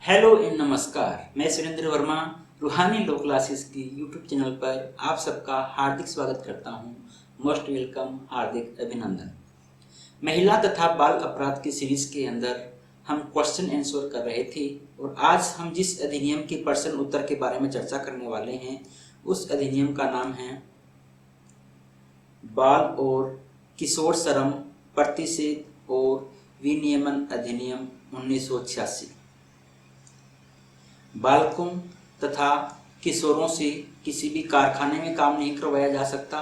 Hello and नमस्कार। मैं सुरेंद्र वर्मा रूहानी लो क्लासेस की यूट्यूब चैनल पर आप सबका हार्दिक स्वागत करता हूं। मोस्ट वेलकम, हार्दिक अभिनंदन। महिला तथा बाल अपराध की सीरीज के अंदर हम क्वेश्चन आंसर कर रहे थे और आज हम जिस अधिनियम के प्रश्न उत्तर के बारे में चर्चा करने वाले हैं उस अधिनियम का नाम है बाल और किशोर श्रम प्रतिषेध और विनियमन अधिनियम 1986। बालकों तथा किशोरों से किसी भी कारखाने में काम नहीं करवाया जा सकता,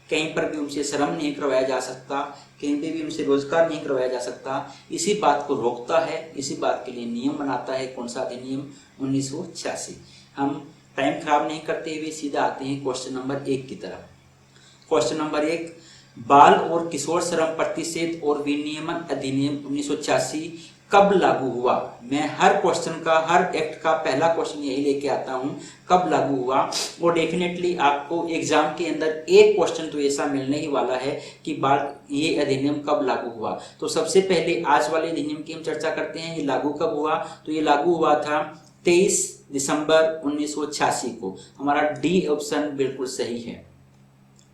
कहीं पर भी उनसे श्रम नहीं करवाया जा सकता, कहीं पे भी उनसे रोजगार नहीं करवाया जा सकता। इसी बात को रोकता है, इसी बात के लिए नियम बनाता है कौन सा अधिनियम 1986। हम टाइम खराब नहीं करते हुए सीधा आते हैं क्वेश्चन नंबर 1 की तरफ। क्वेश्चन नंबर 1, बाल और किशोर श्रम प्रतिषेध और विनियमन अधिनियम 1986 कब लागू हुआ। मैं हर क्वेश्चन का, हर एक्ट का पहला क्वेश्चन यही लेके आता हूं, कब लागू हुआ। और डेफिनेटली आपको एग्जाम के अंदर एक क्वेश्चन तो ऐसा मिलने ही वाला है कि बाल ये अधिनियम कब लागू हुआ। तो सबसे पहले आज वाले अधिनियम की हम चर्चा करते हैं। ये लागू कब हुआ, तो ये लागू हुआ था 23 दिसंबर 1986 को। हमारा डी ऑप्शन बिल्कुल सही है।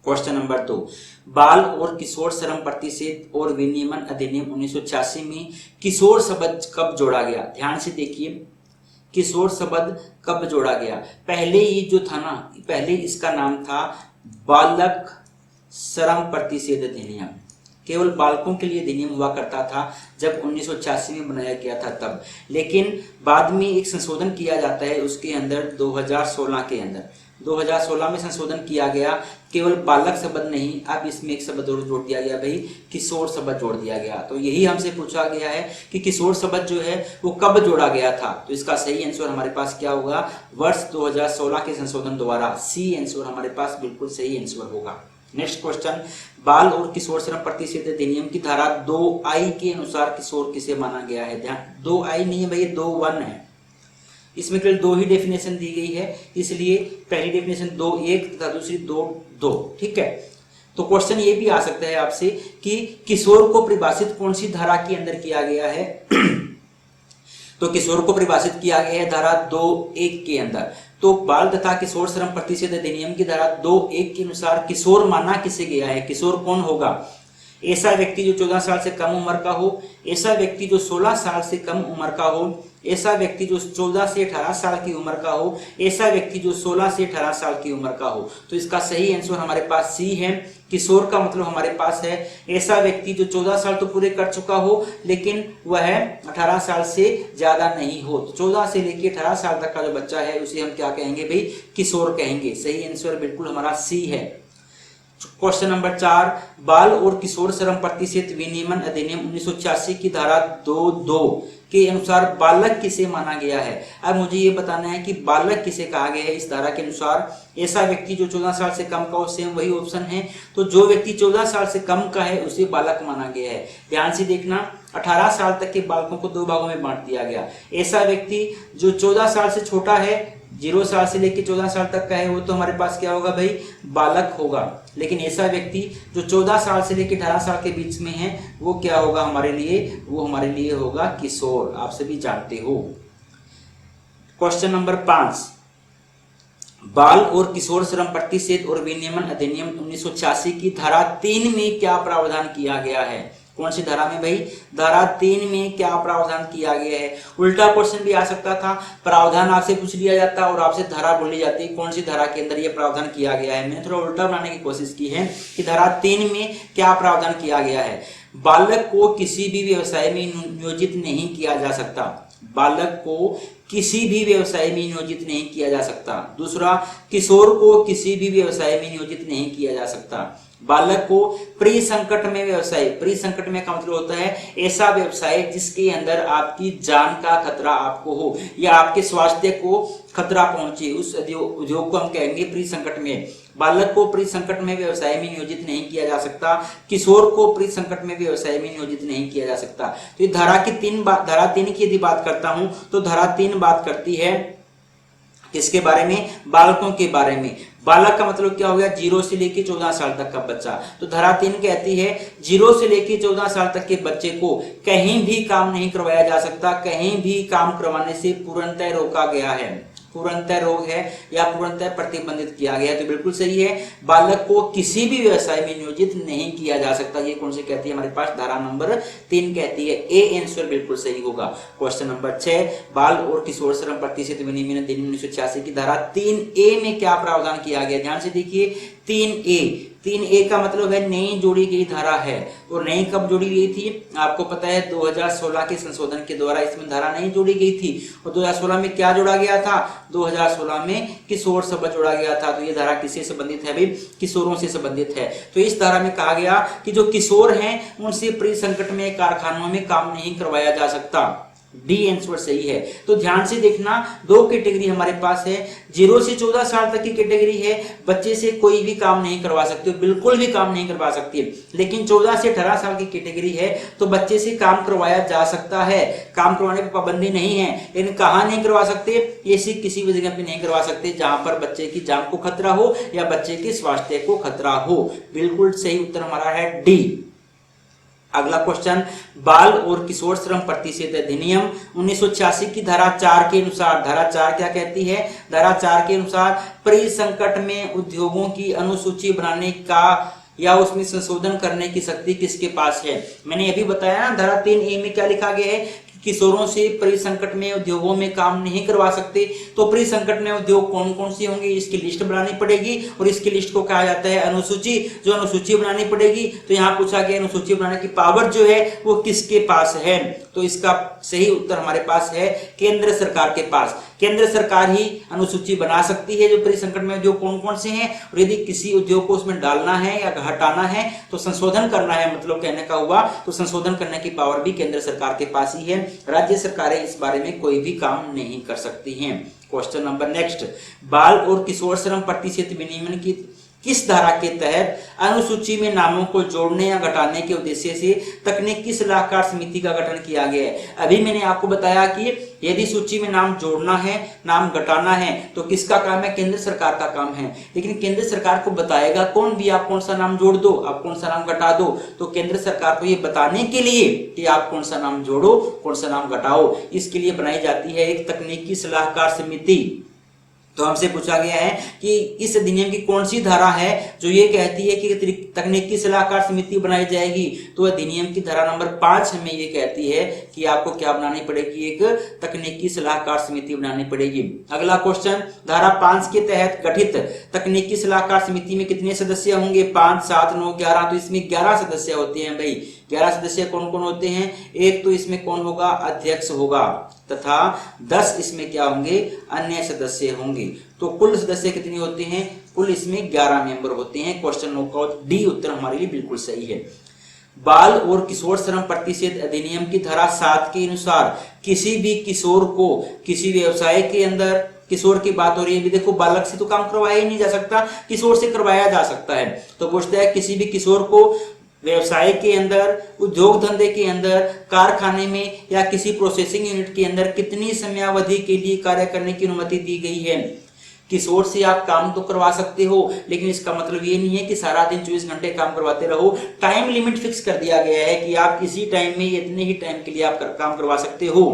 क्वेश्चन नंबर 2, बाल और किशोर श्रम प्रतिषेध और विनियमन अधिनियम 1986 में किशोर शब्द कब जोड़ा गया। ध्यान से देखिए, किशोर शब्द कब जोड़ा गया। पहले ये जो था ना, पहले इसका नाम था बालक श्रम प्रतिषेध अधिनियम। केवल बालकों के लिए अधिनियम हुआ करता था जब 1986 में बनाया गया था तब। लेकिन बाद में एक संशोधन किया जाता है उसके अंदर 2016 के अंदर। 2016 में संशोधन किया गया, केवल बालक शब्द नहीं, अब इसमें एक शब्द और जोड़ दिया गया भाई, किशोर शब्द जोड़ दिया गया। तो यही हमसे पूछा गया है कि किशोर शब्द जो है वो कब जोड़ा गया था। तो इसका सही आंसर हमारे पास क्या होगा, वर्ष 2016 के संशोधन द्वारा। सी आंसर हमारे पास बिल्कुल सही आंसर होगा। नेक्स्ट क्वेश्चन, बाल और किशोर श्रम प्रतिषेध अधिनियम की धारा 2I के अनुसार किशोर किसे माना गया है। ध्यान, 2I नहीं है भाई, 2(1) है। इसमें केवल 2 ही डेफिनेशन दी गई है, इसलिए पहली डेफिनेशन 2(1) तथा दूसरी 2(2). ठीक है। तो क्वेश्चन ये भी आ सकता है आपसे कि किशोर को परिभाषित कौन सी धारा के अंदर किया गया है। तो किशोर को परिभाषित किया गया है धारा 2(1) के अंदर। तो बाल तथा किशोर श्रम प्रतिषेध अधिनियम की धारा 2(1) के अनुसार किशोर माना किसे गया है। किशोर कौन होगा, ऐसा व्यक्ति जो 14 साल से कम उम्र का हो, ऐसा व्यक्ति जो 16 साल से कम उम्र का हो, ऐसा व्यक्ति जो 14 से 18 साल की उम्र का हो, ऐसा व्यक्ति जो 16 से 18 साल की उम्र का हो। तो इसका सही आंसर हमारे पास सी है। किशोर का मतलब हमारे पास है ऐसा व्यक्ति जो 14 साल तो पूरे कर चुका हो लेकिन वह 18 साल से ज्यादा नहीं हो। तो 14 से लेकर 18 साल तक का जो बच्चा है उसे हम क्या कहेंगे भाई, किशोर कहेंगे। सही आंसर बिल्कुल हमारा सी है। क्वेश्चन नंबर 4, बाल और किशोर श्रम प्रतिषेध विनियमन अधिनियम 1986 की धारा 2(2) के अनुसार बालक किसे माना गया है। अब मुझे ये बताना है कि बालक किसे कहा गया है इस धारा के अनुसार। ऐसा व्यक्ति जो 14 साल से कम का हो, सेम वही ऑप्शन है। तो जो व्यक्ति 14 साल से कम का है उसे बालक माना गया है। ध्यान से देखना, 18 साल तक के बालकों को 2 भागों में बांट दिया गया। ऐसा व्यक्ति जो 14 साल से छोटा है, 0 साल से लेकर 14 साल तक का है, वो तो हमारे पास क्या होगा भाई, बालक होगा। लेकिन ऐसा व्यक्ति जो 14 साल से लेकर 18 साल के बीच में है वो क्या होगा हमारे लिए, वो हमारे लिए होगा किशोर। आप सभी जानते हो। क्वेश्चन नंबर 5, बाल और किशोर श्रम प्रतिषेध और विनियमन अधिनियम 1986 की धारा 3 में क्या प्रावधान किया गया है। कौन सी धारा में भाई, धारा 3 में क्या प्रावधान किया गया है। उल्टा क्वेश्चन भी आ सकता था, प्रावधान आपसे पूछ लिया जाता और आपसे धारा बोली जाती कौन सी धारा के अंदर ये प्रावधान किया गया है। मैंने थोड़ा उल्टा बनाने की कोशिश की है कि धारा 3 में क्या प्रावधान किया गया है। बालक को किसी भी व्यवसाय में नियोजित नहीं किया जा सकता। बालक को किसी भी व्यवसाय में नियोजित नहीं किया जा सकता। दूसरा, किशोर को किसी भी व्यवसाय में नियोजित नहीं किया जा सकता। बालक को प्री संकट में व्यवसाय, प्री संकट में का मतलब होता है ऐसा व्यवसाय जिसके अंदर आपकी जान का खतरा आपको हो या आपके स्वास्थ्य को खतरा पहुंचे, उस उद्योग को हम कहेंगे प्री संकट में। बालक को प्री संकट में व्यवसाय में नियोजित नहीं किया जा सकता। किशोर को प्री संकट में व्यवसाय में नियोजित नहीं किया जा सकता। तो ये धारा 3 की यदि बात करता हूं तो धारा 3 बात करती है किसके बारे में, बालकों के बारे में। बालक का मतलब क्या हो गया, 0 से लेकर 14 साल तक का बच्चा। तो धारा 3 कहती है 0 से लेकर 14 साल तक के बच्चे को कहीं भी काम नहीं करवाया जा सकता, कहीं भी काम करवाने से पूर्णतः रोका गया है, पूर्णतः रोक है या पूर्णतः प्रतिबंधित किया गया है। तो बिल्कुल सही है, बालक को किसी भी व्यवसाय में नियोजित नहीं किया जा सकता। ये कौन से कहती है हमारे पास, धारा नंबर 3 कहती है। ए आंसर बिल्कुल सही होगा। क्वेश्चन नंबर 6, बाल और किशोर श्रम प्रतिषेध विनियमन अधिनियम 1986 की धारा 3A में क्या प्रावधान किया गया, ध्यान से देखिए। 3A का मतलब है नई जोड़ी गई धारा है, और नई कब जोड़ी गई थी, आपको पता है 2016 के संशोधन के द्वारा इसमें धारा नहीं जोड़ी गई थी। और 2016 में क्या जोड़ा गया था, 2016 में किशोर शब्द जोड़ा गया था। तो ये धारा किससे संबंधित है भाई, किशोरों से संबंधित है। तो इस धारा में कहा गया कि जो किशोर हैं उनसे प्री संकट में कारखानों में काम नहीं करवाया जा सकता। डी आंसर सही है। तो ध्यान से देखना, 2 कैटेगरी हमारे पास है। 0 से 14 साल तक की कैटेगरी है, बच्चे से कोई भी काम नहीं करवा सकते, बिल्कुल भी काम नहीं करवा सकती। लेकिन 14 से 18 साल की कैटेगरी है तो बच्चे से काम करवाया जा सकता है, काम करवाने पर पाबंदी नहीं है। लेकिन कहाँ नहीं करवा सकते, ऐसी किसी भी जगह पे नहीं करवा सकते जहां पर बच्चे की जान को खतरा हो या बच्चे के स्वास्थ्य को खतरा हो। बिल्कुल सही उत्तर हमारा है डी। अगला क्वेश्चन, बाल और किशोर श्रम प्रतिषेध अधिनियम 1986 की धारा 4 के अनुसार, धारा 4 क्या कहती है, धारा 4 के अनुसार परिसंकट में उद्योगों की अनुसूची बनाने का या उसमें संशोधन करने की शक्ति किसके पास है। मैंने अभी बताया ना, धारा 3A में क्या लिखा गया है, किशोरों से परिसंकट में उद्योगों में काम नहीं करवा सकते। तो परिसंकट में उद्योग कौन कौन से होंगे, इसकी लिस्ट बनानी पड़ेगी, और इसकी लिस्ट को कहा जाता है अनुसूची। जो अनुसूची बनानी पड़ेगी, तो यहाँ पूछा गया अनुसूची बनाने की पावर जो है वो किसके पास है। तो इसका सही उत्तर हमारे पास है केंद्र सरकार के पास। केंद्र सरकार ही अनुसूची बना सकती है जो परिसंकट में उद्योग कौन कौन से हैं, और यदि किसी उद्योग को उसमें डालना है या हटाना है तो संशोधन करना है, मतलब कहने का हुआ, तो संशोधन करने की पावर भी केंद्र सरकार के पास ही है। राज्य सरकारें इस बारे में कोई भी काम नहीं कर सकती हैं। क्वेश्चन नंबर नेक्स्ट, बाल और किशोर श्रम प्रतिषेध विनियमन की किस धारा के तहत अनुसूची में नामों को जोड़ने या घटाने के उद्देश्य से तकनीकी सलाहकार समिति का गठन किया गया है। अभी मैंने आपको बताया कि यदि सूची में नाम जोड़ना है, नाम घटाना है, तो किसका काम है, केंद्र सरकार का काम है। लेकिन केंद्र सरकार को बताएगा कौन भी, आप कौन सा नाम जोड़ दो, आप कौन सा नाम घटा दो। तो केंद्र सरकार को ये बताने के लिए कि आप कौन सा नाम जोड़ो, कौन सा नाम घटाओ, इसके लिए बनाई जाती है एक तकनीकी सलाहकार समिति। तो हमसे पूछा गया है कि इस अधिनियम की कौन सी धारा है जो ये कहती है कि तकनीकी सलाहकार समिति बनाई जाएगी। तो अधिनियम की धारा नंबर 5 हमें ये कहती है कि आपको क्या बनानी पड़ेगी, एक तकनीकी सलाहकार समिति बनानी पड़ेगी। अगला क्वेश्चन, धारा 5 के तहत गठित तकनीकी सलाहकार समिति में कितने सदस्य होंगे, 5, 7, 9, 11। तो इसमें 11 सदस्य होते हैं भाई। 11 सदस्य कौन कौन होते हैं, एक तो इसमें कौन होगा, अध्यक्ष होगा, तथा 10 इसमें क्या होंगे, अन्य सदस्य होंगे। तो कुल सदस्य कितने होते हैं, कुल इसमें 11 मेंबर होते हैं। क्वेश्चन नंबर डी उत्तर हमारे लिए बिल्कुल सही है। बाल और किशोर श्रम प्रतिषेध अधिनियम की धारा 7 के अनुसार किसी भी किशोर को किसी व्यवसाय के अंदर, किशोर की बात हो रही है, देखो बालक से तो काम करवाया ही नहीं जा सकता, किशोर से करवाया जा सकता है। तो पूछता है किसी भी किशोर को व्यवसाय के अंदर, उद्योग धंधे के अंदर, कारखाने में या किसी प्रोसेसिंग यूनिट के अंदर कितनी समयावधि के लिए कार्य करने की अनुमति दी गई है। किशोर से आप काम तो करवा सकते हो, लेकिन इसका मतलब ये नहीं है कि सारा दिन 24 घंटे काम करवाते रहो। टाइम लिमिट फिक्स कर दिया गया है कि आप इसी टाइम में, इतने ही टाइम के लिए आप काम करवा सकते हो।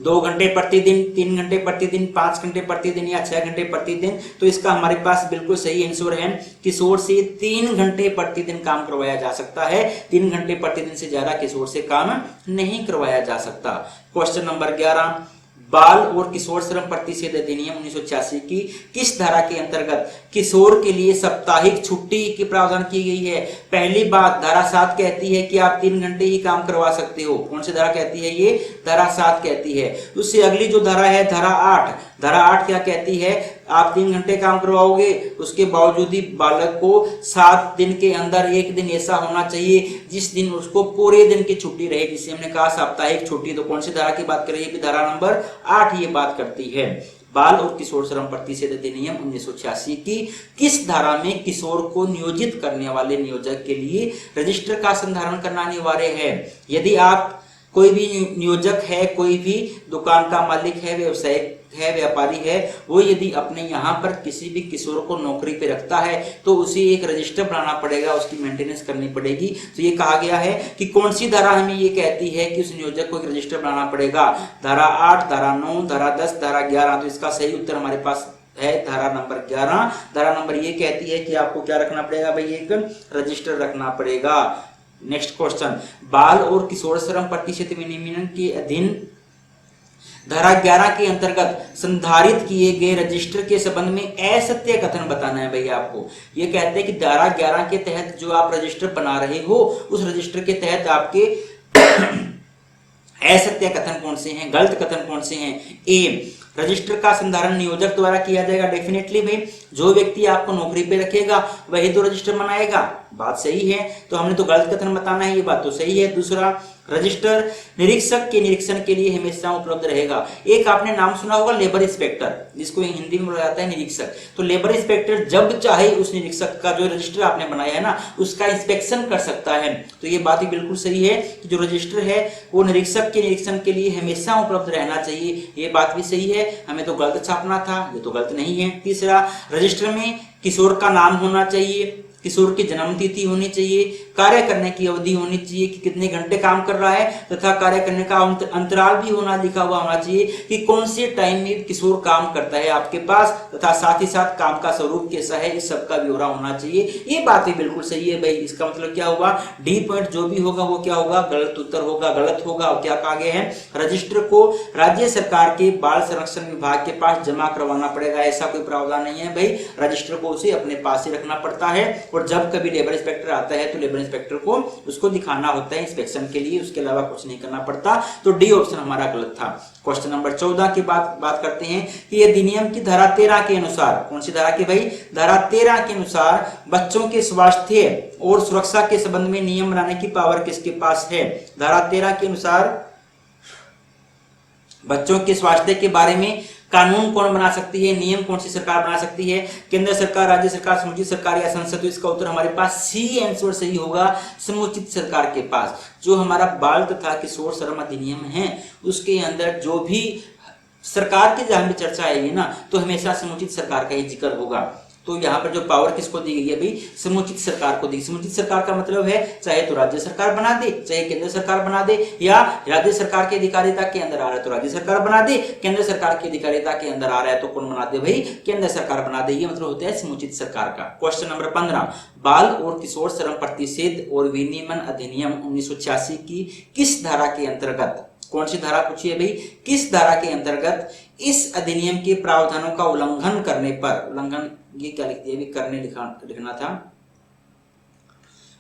2 घंटे प्रतिदिन, 3 घंटे प्रतिदिन, 5 घंटे प्रतिदिन या 6 घंटे प्रतिदिन। तो इसका हमारे पास बिल्कुल सही आंसर है, किशोर से 3 घंटे प्रतिदिन काम करवाया जा सकता है। 3 घंटे प्रतिदिन से ज्यादा किशोर से काम नहीं करवाया जा सकता। क्वेश्चन नंबर 11, बाल और किशोर श्रम प्रतिषेध अधिनियम 1986 की किस धारा के अंतर्गत किशोर के लिए साप्ताहिक छुट्टी की प्रावधान की गई है। पहली बात, धारा 7 कहती है कि आप 3 घंटे ही काम करवा सकते हो। कौन सी धारा कहती है, ये धारा 7 कहती है। उससे अगली जो धारा है धारा 8, धारा 8 क्या कहती है, आप 3 घंटे काम करवाओगे, उसके बावजूद ही बालक को 7 दिन के अंदर एक दिन ऐसा होना चाहिए जिस दिन उसको पूरे दिन की छुट्टी रहे, जिसे हमने कहा साप्ताहिक छुट्टी। तो कौन सी धारा की बात कर रही है, धारा नंबर 8 ये बात करती है। बाल और किशोर श्रम प्रतिषेध अधिनियम 1986 की किस धारा में किशोर को नियोजित करने वाले नियोजक के लिए रजिस्टर का संधारण करना अनिवार्य है। यदि आप कोई भी नियोजक है, कोई भी दुकान का मालिक है, व्यवसाय है, व्यापारी है, वो यदि अपने यहाँ पर किसी भी किशोर को नौकरी पे रखता है तो उसे एक रजिस्टर बनाना पड़ेगा, उसकी मेंटेनेंस करनी पड़ेगी। तो ये कहा गया है कि कौन सी धारा हमें ये कहती है कि उस नियोजक को एक रजिस्टर बनाना पड़ेगा, धारा 8, धारा 9, धारा 10, धारा 11। तो इसका सही उत्तर हमारे पास है धारा नंबर 11। धारा नंबर ये कहती है कि आपको क्या रखना पड़ेगा भाई, एक रजिस्टर रखना पड़ेगा। नेक्स्ट क्वेश्चन, बाल और किशोर श्रम प्रतिशत विनियमन के अधीन धारा 11 के अंतर्गत संधारित किए गए रजिस्टर के संबंध में असत्य कथन बताना है भैया आपको। ये कहते हैं कि धारा 11 के तहत जो आप रजिस्टर बना रहे हो उस रजिस्टर के तहत आपके असत्य कथन कौन से हैं, गलत कथन कौन से हैं। ए, रजिस्टर का संधारण नियोजक द्वारा किया जाएगा। डेफिनेटली भाई जो व्यक्ति आपको नौकरी पे रखेगा वही तो रजिस्टर बनाएगा, बात सही है। तो हमने तो गलत कथन बताना है, ये बात तो सही है। दूसरा, रजिस्टर निरीक्षक के निरीक्षण के लिए हमेशा उपलब्ध रहेगा। एक आपने नाम सुना होगा लेबर इंस्पेक्टर, जिसको हिंदी में बोला जाता है निरीक्षक। तो लेबर इंस्पेक्टर जब चाहे उस निरीक्षक का जो रजिस्टर आपने बनाया है ना उसका इंस्पेक्शन कर सकता है। तो ये बात भी बिल्कुल सही है कि जो रजिस्टर है वो निरीक्षक के निरीक्षण के लिए हमेशा उपलब्ध रहना चाहिए, ये बात भी सही है। हमें तो गलत छापना था, ये तो गलत नहीं है। तीसरा, रजिस्टर में किशोर का नाम होना चाहिए, किशोर की जन्म तिथि होनी चाहिए, कार्य करने की अवधि होनी चाहिए कि कितने घंटे काम कर रहा है, तथा कार्य करने का अंतराल भी लिखा हुआ होना चाहिए कि कौन से टाइम में किशोर काम करता है आपके पास, तथा साथ ही साथ काम का स्वरूप कैसा है, इस सब का ब्यौरा होना चाहिए। ये बात भी बिल्कुल सही है भाई। इसका मतलब क्या हुआ, डी पॉइंट जो भी होगा वो क्या होगा, गलत उत्तर होगा, गलत होगा। और क्या कहा गया है, रजिस्टर को राज्य सरकार के बाल संरक्षण विभाग के पास जमा करवाना पड़ेगा, ऐसा कोई प्रावधान नहीं है भाई। रजिस्टर को उसे अपने पास ही रखना पड़ता है और जब कभी लेबर इंस्पेक्टर आता है तो लेबर इंस्पेक्टर को उसको दिखाना होता है इंस्पेक्शन के लिए, उसके अलावा कुछ नहीं करना पड़ता। तो डी ऑप्शन हमारा गलत था। क्वेश्चन नंबर 14 की बात करते हैं कि अधिनियम की धारा 13 के अनुसार, कौन सी धारा की भाई, धारा 13 के अनुसार बच्चों के स्वास्थ्य और सुरक्षा के संबंध में नियम बनाने की पावर किसके पास है। धारा 13 के अनुसार बच्चों के स्वास्थ्य के बारे में कानून कौन बना सकती है, नियम कौन सी सरकार बना सकती है, केंद्र सरकार, राज्य सरकार, समुचित सरकार या संसद। तो इसका उत्तर हमारे पास सी आंसर सही होगा, समुचित सरकार के पास। जो हमारा बाल तथा किशोर श्रम अधिनियम है उसके अंदर जो भी सरकार की जहां भी चर्चा आएगी ना तो हमेशा समुचित सरकार का ही जिक्र होगा। तो यहाँ पर जो पावर किसको दी गई है भाई, समुचित सरकार को दी। समुचित सरकार का मतलब है चाहे तो राज्य सरकार बना दे, चाहे केंद्र सरकार बना दे, या राज्य सरकार की अधिकारिता के अंदर आ रहा है तो राज्य सरकार बना दे, केंद्र सरकार की अधिकारिता के अंदर आ रहा है तो कौन बना दे भाई, केंद्र सरकार बना दे। ये मतलब होता है समुचित सरकार का। क्वेश्चन नंबर 15, बाल और किशोर श्रम प्रतिषेध और विनियमन अधिनियम 1986 की किस धारा के अंतर्गत, कौन सी धारा पूछी है भाई, किस धारा के अंतर्गत इस अधिनियम के प्रावधानों का उल्लंघन करने पर, उल्लंघन ये क्या लिख दिया, करने लिखना था,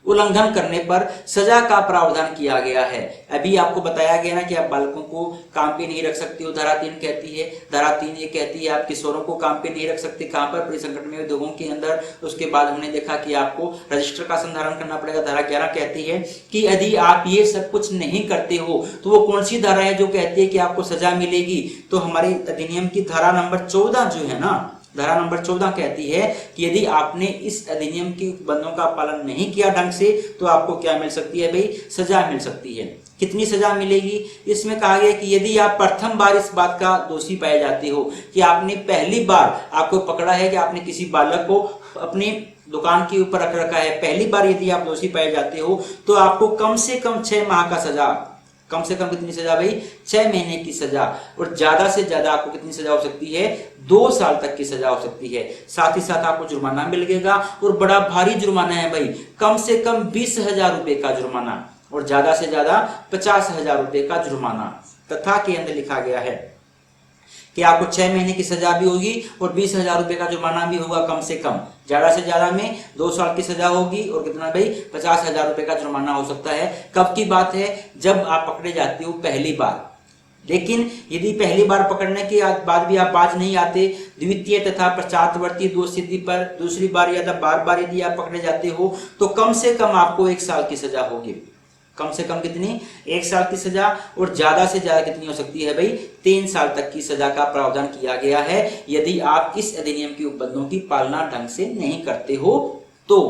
उल्लंघन करने पर सजा का प्रावधान किया गया है। अभी आपको बताया गया ना कि आप बालकों को काम पे नहीं रख सकते हो, धारा 3 कहती है। धारा 3 ये कहती है आप किशोरों को काम पे नहीं रख सकते, कहां पर, परिसंगठन में, उद्योगों के अंदर। उसके बाद हमने देखा कि आपको रजिस्टर का संधारण करना पड़ेगा। धारा 11 कहती है कि यदि आप ये सब कुछ नहीं करते हो तो वो कौन सी धारा है जो कहती है कि आपको सजा मिलेगी। तो हमारे अधिनियम की धारा नंबर 14 जो है ना, धारा नंबर 14 कहती है कि यदि आपने इस अधिनियम के उपबंधों का पालन नहीं किया ढंग से तो आपको क्या मिल सकती है भाई, सजा मिल सकती है। कितनी सजा मिलेगी, इसमें कहा गया कि यदि आप प्रथम बार इस बात का दोषी पाए जाते हो कि आपने पहली बार, आपको पकड़ा है कि आपने किसी बालक को अपनी दुकान के ऊपर रख रखा है, पहली बार यदि आप दोषी पाए जाते हो तो आपको कम से कम 6 माह का सजा, कम से कम कितनी सजा भाई, 6 महीने की सजा, और ज्यादा से ज्यादा आपको कितनी सजा हो सकती है, 2 साल तक की सजा हो सकती है। साथ ही साथ आपको जुर्माना मिलेगा, और बड़ा भारी जुर्माना है भाई, कम से कम 20,000 रुपए का जुर्माना और ज्यादा से ज्यादा 50,000 रुपए का जुर्माना। तथा के अंदर लिखा गया है कि आपको 6 महीने की सजा भी होगी और 20,000 रुपए का जुर्माना भी होगा कम से कम। ज्यादा से ज्यादा में 2 साल की सजा होगी और कितना भाई, 50,000 रुपए का जुर्माना हो सकता है। कब की बात है, जब आप पकड़े जाते हो पहली बार। लेकिन यदि पहली बार पकड़ने के बाद भी आप बाज नहीं आते, द्वितीय तथा पश्चातवर्ती दोष सिद्धि पर दूसरी बार या बार बार यदि आप पकड़े जाते हो तो कम से कम आपको 1 साल की सजा होगी। कम से कम कितनी, 1 साल की सजा, और ज्यादा से ज्यादा कितनी हो सकती है भाई, 3 साल तक की सजा का प्रावधान किया गया है यदि आप इस अधिनियम के उपबंधों की पालना ढंग से नहीं करते हो तो।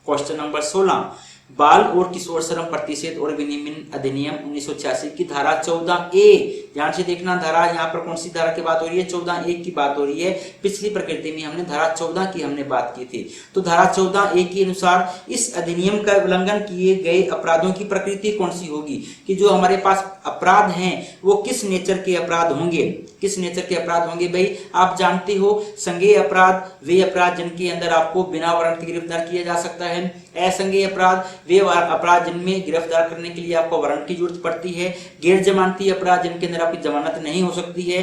क्वेश्चन नंबर 16, बाल और किशोर श्रम प्रतिषेध और विनियमन अधिनियम 1986 की धारा 14A, ध्यान से देखना धारा, यहाँ पर कौन सी धारा की बात हो रही है, 14A की बात हो रही है। पिछली प्रकृति में हमने धारा 14 की हमने बात की थी। तो धारा 14A के अनुसार इस अधिनियम का उल्लंघन किए गए अपराधों की प्रकृति कौन सी होगी, कि जो हमारे पास अपराध हैं वो किस नेचर के अपराध होंगे, किस नेचर के अपराध होंगे भाई। आप जानते हो संज्ञेय अपराध वे अपराध जिनके अंदर आपको बिना वारंट के गिरफ्तार किया जा सकता है। असंज्ञेय अपराध वे अपराध जिनमें गिरफ्तार करने के लिए आपको वारंट की जरूरत पड़ती है। गैर जमानती अपराध जिनके अंदर आपकी जमानत नहीं हो सकती है।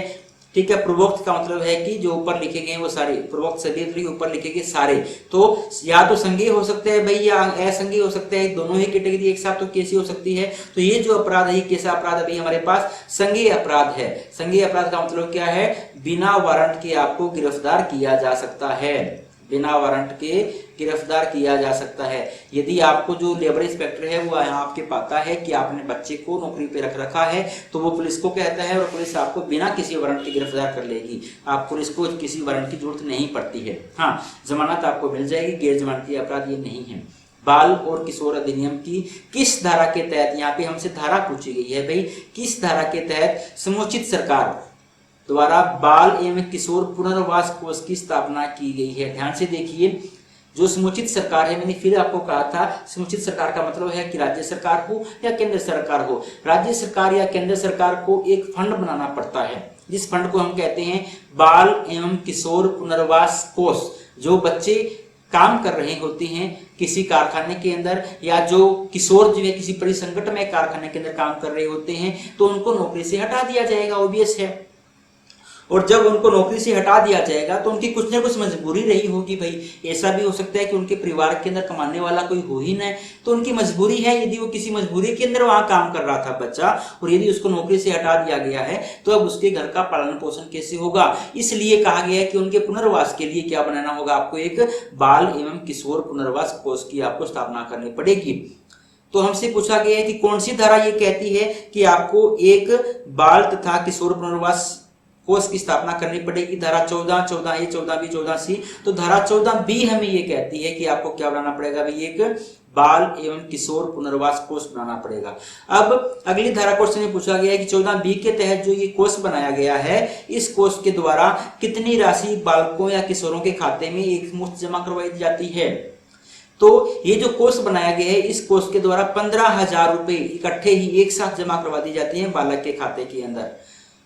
ठीक है, पूर्वोक्त का मतलब है कि जो ऊपर लिखे गए वो सारे, पूर्वोक्त सभी ऊपर लिखे गए सारे, तो या तो संज्ञेय हो सकते हैं भाई या असंज्ञेय हो सकते हैं, दोनों ही कैटेगरी एक साथ तो कैसी हो सकती है। तो ये जो अपराध है कैसा अपराध है भाई, हमारे पास संज्ञेय अपराध है। संज्ञेय अपराध का मतलब क्या है, बिना वारंट के आपको गिरफ्तार किया जा सकता है, बिना वारंट के गिरफ्तार किया जा सकता है। यदि आपको जो लेबर इंस्पेक्टर है वो यहाँ आपके पाता है कि आपने बच्चे को नौकरी पे रख रखा है, तो वो पुलिस को कहता है और पुलिस आपको बिना किसी वारंट के गिरफ्तार कर लेगी। आप पुलिस को किसी वारंट की जरूरत नहीं पड़ती है। हाँ, जमानत आपको मिल जाएगी, गैर जमानती अपराध ये नहीं है। बाल और किशोर अधिनियम की किस धारा के तहत, यहाँ पे हमसे धारा पूछी गई है भाई, किस धारा के तहत समुचित सरकार द्वारा बाल एवं किशोर पुनर्वास कोष की स्थापना की गई है। ध्यान से देखिए, जो समुचित सरकार है, मैंने फिर आपको कहा था समुचित सरकार का मतलब है कि राज्य सरकार हो या केंद्र सरकार हो। राज्य सरकार या केंद्र सरकार को एक फंड बनाना पड़ता है, जिस फंड को हम कहते हैं बाल एवं किशोर पुनर्वास कोष। जो बच्चे काम कर रहे होते हैं किसी कारखाने के अंदर, या जो किशोर जो है किसी परिसंगठन में कारखाने के अंदर काम कर रहे होते हैं, तो उनको नौकरी से हटा दिया जाएगा, ऑब्वियस है। और जब उनको नौकरी से हटा दिया जाएगा तो उनकी कुछ ना कुछ मजबूरी रही होगी भाई। ऐसा भी हो सकता है कि उनके परिवार के अंदर कमाने वाला कोई हो ही ना, तो उनकी मजबूरी है। यदि वो किसी मजबूरी के अंदर वहां काम कर रहा था बच्चा, और यदि उसको नौकरी से हटा दिया गया है, तो अब उसके घर का पालन पोषण कैसे होगा। इसलिए कहा गया है कि उनके पुनर्वास के लिए क्या बनाना होगा, आपको एक बाल एवं किशोर पुनर्वास कोष की आपको स्थापना करनी पड़ेगी। तो हमसे पूछा गया है कि कौन सी धारा ये कहती है कि आपको एक बाल तथा किशोर पुनर्वास कोष की स्थापना करनी पड़ेगी। धारा 14, 14A, 14B, 14C। तो धारा 14B हमें ये कहती है कि आपको क्या बनाना पड़ेगा भाई, एक बाल एवं किशोर पुनर्वास कोष बनाना पड़ेगा। अब अगली धारा क्वेश्चन में पूछा गया है कि 14B के तहत जो ये कोष बनाया गया है, इस कोष के द्वारा कितनी राशि बालकों या किशोरों के खाते में एक मुश्त जमा करवाई जाती है। तो ये जो कोष बनाया गया है, इस कोष के द्वारा 15,000 रुपए इकट्ठे ही एक साथ जमा करवा दी जाती है बालक के खाते के अंदर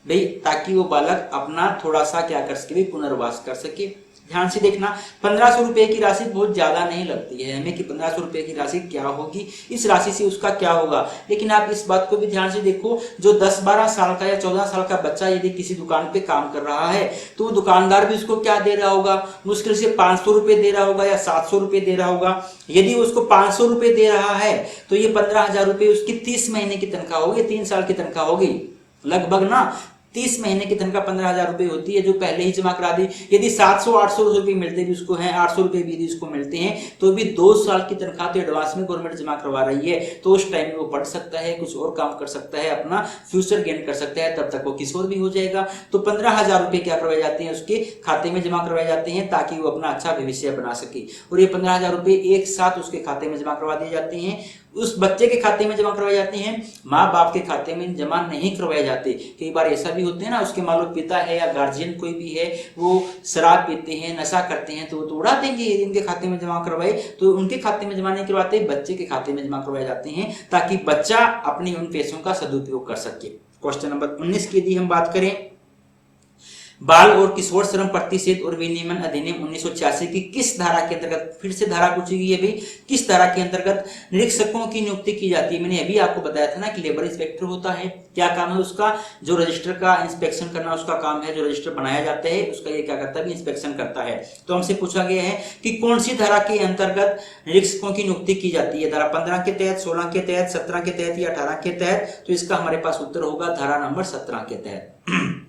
भाई, ताकि वो बालक अपना थोड़ा सा क्या कर सके, पुनर्वास कर सके। ध्यान से देखना, 1500 रुपए की राशि बहुत ज्यादा नहीं लगती है हमें कि 1500 रुपए की राशि क्या होगी, इस राशि से उसका क्या होगा। लेकिन आप इस बात को भी ध्यान से देखो, जो 10-12 साल का या 14 साल का बच्चा यदि किसी दुकान पे काम कर रहा है, तो वो दुकानदार भी उसको क्या दे रहा होगा, मुश्किल से 500 रुपए दे रहा होगा या 700 रुपए दे रहा होगा। यदि उसको 500 रुपए दे रहा है तो ये 15,000 रुपए उसकी 30 महीने की तनख्वाह होगी, 3 साल की तनख्वाह होगी लगभग ना। 30 महीने की तनख्वाह 15,000 रुपए होती है, जो पहले ही जमा करा दी। यदि 700-800 रुपए मिलते भी उसको हैं, 800 रुपए भी यदि उसको मिलते हैं, तो भी 2 साल की तनख्वाह तो एडवांस में गवर्नमेंट जमा करवा रही है। तो उस टाइम में वो पढ़ सकता है, कुछ और काम कर सकता है, अपना फ्यूचर गेन कर सकता है, तब तक वो किशोर भी हो जाएगा। तो 15,000 रुपए क्या करवाए जाते हैं, उसके खाते में जमा करवाए जाते हैं, ताकि वो अपना अच्छा भविष्य बना सके। और ये 15,000 रुपए एक साथ उसके खाते में जमा करवा दिए जाते हैं, उस बच्चे के खाते में जमा करवाए जाते हैं, माँ बाप के खाते में जमा नहीं करवाए जाते। कई बार ऐसा भी होते हैं ना, उसके मान लो पिता है या गार्जियन कोई भी है, वो शराब पीते हैं, नशा करते हैं, तो वो तो उड़ा देंगे। यदि उनके खाते में जमा करवाए तो उनके खाते में जमा नहीं करवाते, बच्चे के खाते में जमा करवाए जाते हैं, ताकि बच्चा अपनी उन पैसों का सदुपयोग कर सके। क्वेश्चन नंबर 19 की यदि हम बात करें, बाल और किशोर श्रम प्रतिषेध और विनियमन अधिनियम 1986 की किस धारा के अंतर्गत, फिर से धारा पूछी गई है भाई, किस धारा के अंतर्गत निरीक्षकों की नियुक्ति की जाती है। मैंने अभी आपको बताया था ना कि लेबर इंस्पेक्टर होता है, क्या काम है उसका, जो रजिस्टर का इंस्पेक्शन करना उसका काम है। जो रजिस्टर बनाया जाता है उसका ये क्या करता है, इंस्पेक्शन करता है। तो हमसे पूछा गया है कि कौन सी धारा के अंतर्गत निरीक्षकों की नियुक्ति की जाती है, धारा 15 के तहत, 16 के तहत, 17 के तहत या 18 के तहत। तो इसका हमारे पास उत्तर होगा धारा नंबर 17 के तहत।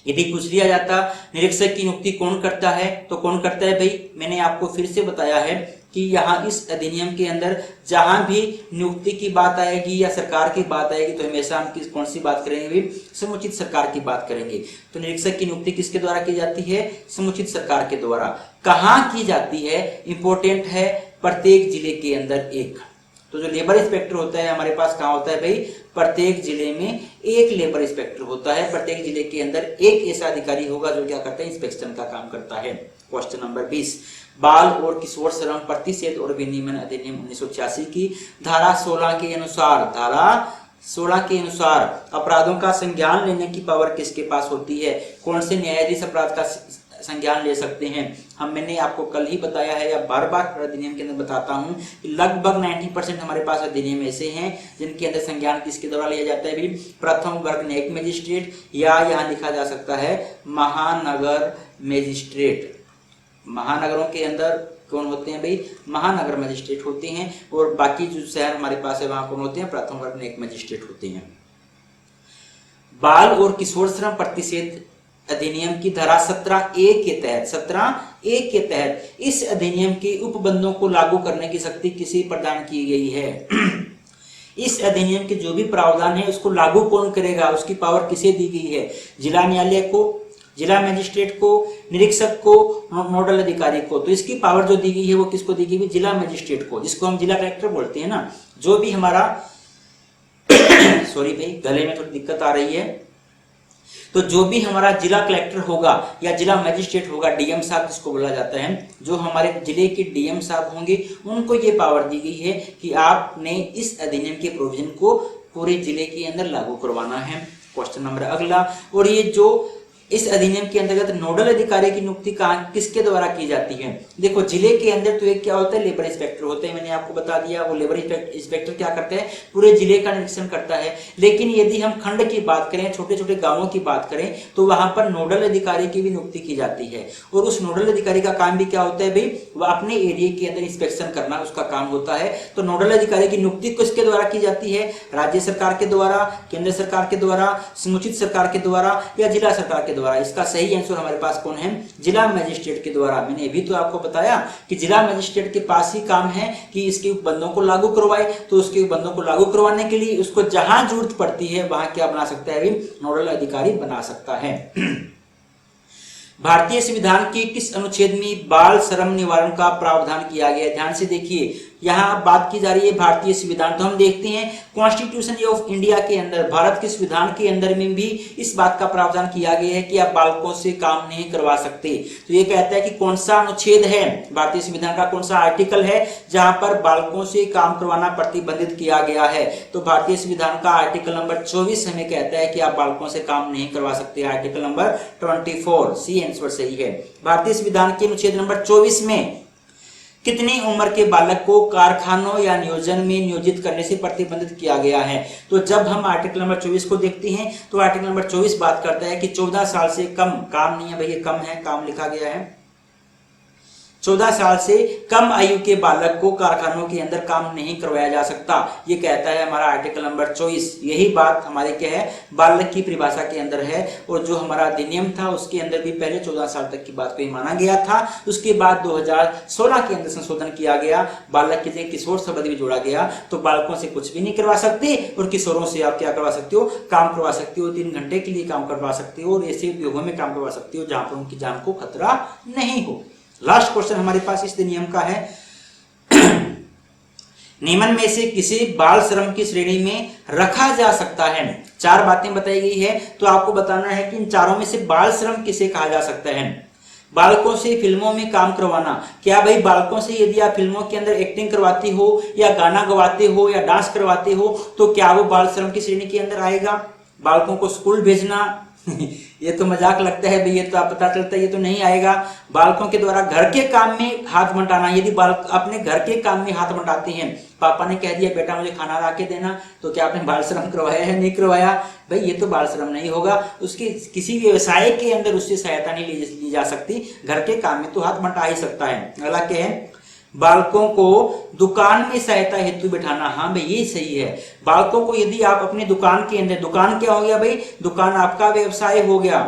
यदि पूछ लिया जाता निरीक्षक की नियुक्ति कौन करता है, तो कौन करता है भाई, मैंने आपको फिर से बताया है कि यहाँ इस अधिनियम के अंदर जहां भी नियुक्ति की बात आएगी या सरकार की बात आएगी, तो हमेशा हम कौन सी बात करेंगे भाई, समुचित सरकार की बात करेंगे। तो निरीक्षक की नियुक्ति किसके द्वारा की जाती है, समुचित सरकार के द्वारा। कहाँ की जाती है, इंपॉर्टेंट है, प्रत्येक जिले के अंदर एक। तो जो लेबर इंस्पेक्टर होता है हमारे पास कहाँ होता है भाई, प्रत्येक जिले में एक लेबर इंस्पेक्टर होता है। प्रत्येक जिले के अंदर एक ऐसा अधिकारी होगा जो क्या करता है, इंस्पेक्शन का काम करता है। क्वेश्चन नंबर 20, बाल और किशोर श्रम प्रतिषेध और विनियमन अधिनियम 1986 की धारा 16 के अनुसार, धारा 16 के अनुसार अपराधों का संज्ञान लेने की पावर किसके पास होती है? कौन से न्यायाधीश अपराध का संज्ञान ले सकते हैं? मैंने आपको कल ही बताया है या बार बार अधिनियम के अंदर बताता हूं कि लगभग 90% हमारे पास अधिनियम ऐसे हैं जिनके अंदर संज्ञान किसके द्वारा लिया जाता है भी, प्रथम वर्ग न्यायिक मजिस्ट्रेट, या यहाँ लिखा जा सकता है महानगर मजिस्ट्रेट। महानगरों के अंदर कौन होते हैं भाई, महानगर मजिस्ट्रेट होते हैं, और बाकी जो शहर हमारे पास है वहां कौन होते हैं, प्रथम वर्ग न्यायिक मजिस्ट्रेट होते हैं। बाल और किशोर श्रम प्रतिषेध अधिनियम की धारा 17A के तहत, 17A के तहत इस अधिनियम के उपबंधों को लागू करने की शक्ति किसे प्रदान की गई है? इस अधिनियम के जो भी प्रावधान है उसको लागू कौन करेगा, उसकी पावर किसे दी गई है? जिला न्यायालय को, जिला मजिस्ट्रेट को, निरीक्षक को, नोडल अधिकारी को। तो इसकी पावर जो दी गई है वो किसको दी गई है? जिला मजिस्ट्रेट को, जिसको हम जिला कलेक्टर बोलते हैं ना। जो भी हमारा सॉरी भाई गले में थोड़ी दिक्कत आ रही है, तो जो भी हमारा जिला कलेक्टर होगा या जिला मजिस्ट्रेट होगा, डीएम साहब जिसको बोला जाता है, जो हमारे जिले के डीएम साहब होंगे उनको ये पावर दी गई है कि आपने इस अधिनियम के प्रोविजन को पूरे जिले के अंदर लागू करवाना है। क्वेश्चन नंबर अगला, और ये जो इस अधिनियम के अंतर्गत नोडल अधिकारी की नियुक्ति कहाँ किसके द्वारा की जाती है? देखो जिले के अंदर तो एक क्या होता है, लेबर इंस्पेक्टर होते हैं, मैंने आपको बता दिया। वो लेबर इंस्पेक्टर क्या करते हैं, पूरे जिले का निरीक्षण करता है। लेकिन यदि हम खंड की बात करें, छोटे छोटे गांवों की बात करें, तो वहां पर नोडल अधिकारी की भी नियुक्ति की जाती है। और उस नोडल अधिकारी का काम भी क्या होता है भाई, वह अपने एरिया के अंदर इंस्पेक्शन करना उसका काम होता है। तो नोडल अधिकारी की नियुक्ति किसके द्वारा की जाती है? राज्य सरकार के द्वारा, केंद्र सरकार के द्वारा, समुचित सरकार के द्वारा, या जिला सरकार के द्वारा। इसका सही आंसर हमारे पास कौन है? जिला मजिस्ट्रेट के द्वारा। मैंने अभी तो आपको बताया कि जिला मजिस्ट्रेट के पास ही काम है कि इसके उपबंधों को लागू करवाए। तो उसके उपबंधों को लागू करवाने के लिए उसको जहां जरूरत पड़ती है वहां क्या बना सकता है, नोडल अधिकारी बना सकता है। भारतीय संविधान के किस अनुच्छेद में बाल श्रम निवारण का प्रावधान किया गया है? ध्यान से देखिए, यहाँ बात की जा रही है भारतीय संविधान। तो हम देखते हैं कॉन्स्टिट्यूशन ऑफ इंडिया के अंदर, भारत के संविधान के अंदर में भी इस बात का प्रावधान किया गया है कि आप बालकों से काम नहीं करवा सकते। तो ये कहता है कि कौन सा अनुच्छेद है भारतीय संविधान का, कौन सा आर्टिकल है जहां पर बालकों से काम करवाना प्रतिबंधित किया गया है? तो भारतीय संविधान का आर्टिकल नंबर 24 हमें कहता है कि आप बालकों से काम नहीं करवा सकते। आर्टिकल नंबर 24, सी आंसर सही है। भारतीय संविधान के अनुच्छेद नंबर 24 में कितनी उम्र के बालक को कारखानों या नियोजन में नियोजित करने से प्रतिबंधित किया गया है? तो जब हम आर्टिकल नंबर 24 को देखते हैं तो आर्टिकल नंबर 24 बात करता है कि 14 साल से कम, काम नहीं है भैया, कम है, काम लिखा गया है। 14 साल से कम आयु के बालक को कारखानों के अंदर काम नहीं करवाया जा सकता, ये कहता है हमारा आर्टिकल नंबर 24। यही बात हमारे क्या है, बालक की परिभाषा के अंदर है। और जो हमारा अधिनियम था उसके अंदर भी पहले 14 साल तक की बात को ही माना गया था। उसके बाद 2016 के अंदर संशोधन किया गया, बालक के लिए किशोर शब्द भी जोड़ा गया। तो बालकों से कुछ भी नहीं करवा सकते और किशोरों से आप क्या करवा सकते हो, काम करवा सकते हो। 3 घंटे के लिए काम करवा सकते हो और ऐसे उद्योगों में काम करवा सकते हो जहां पर उनकी जान को खतरा नहीं हो। लास्ट क्वेश्चन हमारे पास इस नियम का है, नियमन में से किसी बाल श्रम की श्रेणी में रखा जा सकता है? 4 बातें बताई गई है, तो आपको बताना है कि इन चारों में से बाल श्रम किसे कहा जा सकता है। बालकों से फिल्मों में काम करवाना, क्या भाई बालकों से यदि आप फिल्मों के अंदर एक्टिंग करवाते हो या गाना गवाते हो या डांस करवाते हो तो क्या वो बाल श्रम की श्रेणी के अंदर आएगा? बालकों को स्कूल भेजना ये तो मजाक लगता है भाई, ये तो आप पता चलता है ये तो नहीं आएगा। बालकों के द्वारा घर के काम में हाथ बंटाना, यदि बाल अपने घर के काम में हाथ बंटाते हैं, पापा ने कह दिया बेटा मुझे खाना ला के देना, तो क्या आपने बाल श्रम करवाया है? नहीं करवाया भाई, ये तो बाल श्रम नहीं होगा। उसके किसी व्यवसाय के अंदर उससे सहायता नहीं ली जा सकती, घर के काम में तो हाथ बंटा ही सकता है। अगला क्या है, बालकों को दुकान में सहायता हेतु बिठाना। हाँ भाई ये सही है, बालकों को यदि आप अपनी दुकान के अंदर, दुकान क्या हो गया भाई, दुकान आपका व्यवसाय हो गया,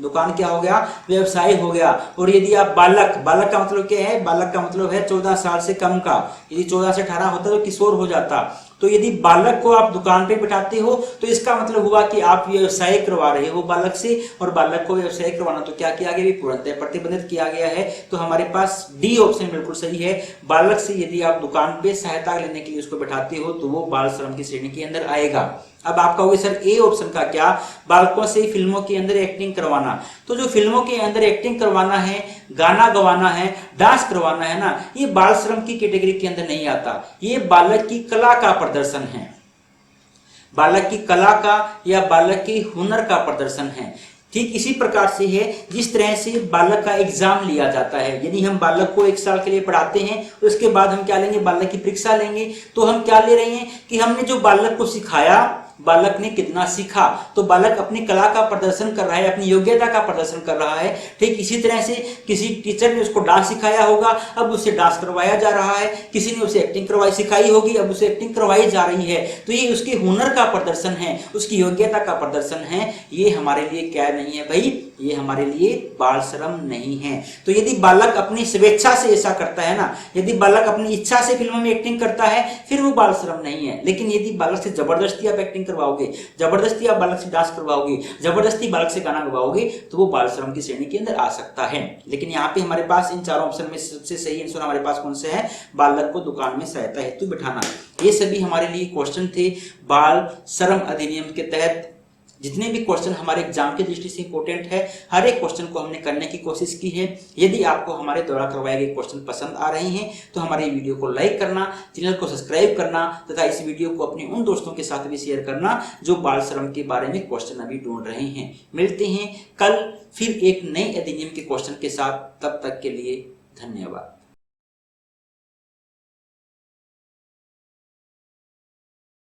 दुकान क्या हो गया, व्यवसाय हो गया। और यदि आप बालक, बालक का मतलब क्या है, बालक का मतलब है 14 साल से कम का, यदि 14 से 18 होता तो किशोर हो जाता। तो यदि बालक को आप दुकान पे बिठाते हो तो इसका मतलब हुआ कि आप व्यवसाय करवा रहे हो बालक से, और बालक को व्यवसाय करवाना तो क्या किया गया, पूर्णतः प्रतिबंधित किया गया है। तो हमारे पास डी ऑप्शन बिल्कुल सही है। बालक से यदि आप दुकान पे सहायता लेने के लिए उसको बैठाते हो तो वो बाल श्रम की श्रेणी के अंदर आएगा। अब आप कहोगे सर ए ऑप्शन का क्या, बालकों से फिल्मों के अंदर एक्टिंग करवाना, तो जो फिल्मों के अंदर एक्टिंग करवाना है, गाना गवाना है, डांस करवाना है ना, ये बाल श्रम की कैटेगरी के अंदर नहीं आता। ये बालक की कला का प्रदर्शन है, बालक की कला का या बालक के हुनर का प्रदर्शन है। ठीक इसी प्रकार से है जिस तरह से बालक का एग्जाम लिया जाता है। यदि हम बालक को 1 साल के लिए पढ़ाते हैं तो उसके बाद हम क्या लेंगे, बालक की परीक्षा लेंगे। तो हम क्या ले रहे हैं कि हमने जो बालक को सिखाया, बालक ने कितना सीखा, तो बालक अपनी कला का प्रदर्शन कर रहा है, अपनी योग्यता का प्रदर्शन कर रहा है। ठीक इसी तरह से किसी टीचर ने उसको डांस सिखाया होगा, अब उसे डांस करवाया जा रहा है। किसी ने उसे एक्टिंग करवाई सिखाई होगी, अब उसे एक्टिंग करवाई जा रही है। तो ये उसके हुनर का प्रदर्शन है, उसकी योग्यता का प्रदर्शन है। ये हमारे लिए क्या नहीं है भाई, ये हमारे लिए बाल श्रम नहीं है। तो यदि बालक अपनी स्वेच्छा से ऐसा करता है ना, यदि बालक अपनी इच्छा से फिल्मों में एक्टिंग करता है, फिर वो बाल श्रम नहीं है। लेकिन यदि बालक से जबरदस्ती आप एक्टिंग करवाओगे, जबरदस्ती आप बालक से डांस करवाओगे, जबरदस्ती बालक से गाना गवाओगे, तो वो बाल श्रम की श्रेणी के अंदर आ सकता है। लेकिन यहाँ पे हमारे पास इन चारों ऑप्शन में सबसे सही आंसर हमारे पास कौन से है, बालक को दुकान में सहायता हेतु बिठाना। ये सभी हमारे लिए क्वेश्चन थे बाल श्रम अधिनियम के तहत। जितने भी क्वेश्चन हमारे एग्जाम की दृष्टि से इंपॉर्टेंट है, हर एक क्वेश्चन को हमने करने की कोशिश की है। यदि आपको हमारे द्वारा करवाए गए क्वेश्चन पसंद आ रहे हैं तो हमारे वीडियो को लाइक करना, चैनल को सब्सक्राइब करना तथा इस वीडियो को अपने उन दोस्तों के साथ भी शेयर करना जो बाल श्रम के बारे में क्वेश्चन अभी ढूंढ रहे हैं। मिलते हैं कल फिर एक नए अधिनियम के क्वेश्चन के साथ, तब तक के लिए धन्यवाद।